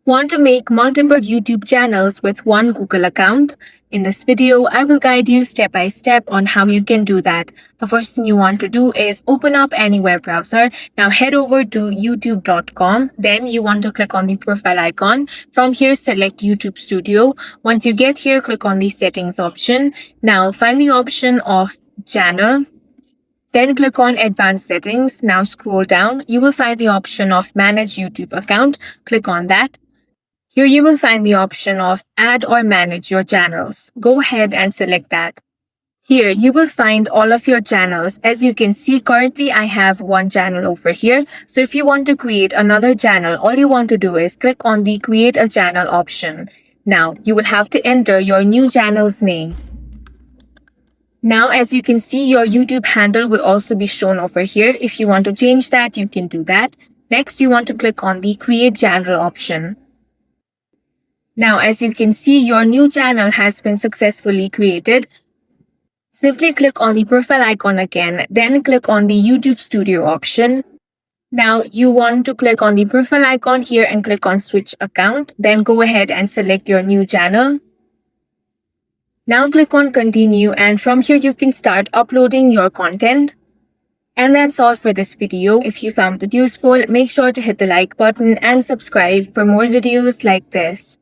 Want to make multiple YouTube channels with one Google account? In this video, I will guide you step by step on how you can do that. The first thing you want to do is open up any web browser. Now head over to youtube.com. Then you want to click on the profile icon. From here, select YouTube Studio. Once you get here, click on the settings option. Now find the option of channel. Then click on Advanced Settings. Now scroll down. You will find the option of Manage YouTube Account. Click on that. Here you will find the option of Add or Manage your channels. Go ahead and select that. Here you will find all of your channels. As you can see, currently I have one channel over here. So if you want to create another channel, all you want to do is click on the Create a Channel option. Now you will have to enter your new channel's name. Now, as you can see, your YouTube handle will also be shown over here. If you want to change that, you can do that. Next, you want to click on the Create Channel option. Now, as you can see, your new channel has been successfully created. Simply click on the profile icon again, then click on the YouTube Studio option. Now, you want to click on the profile icon here and click on Switch Account. Then go ahead and select your new channel. Now click on Continue, and from here you can start uploading your content. And that's all for this video. If you found it useful, make sure to hit the like button and subscribe for more videos like this.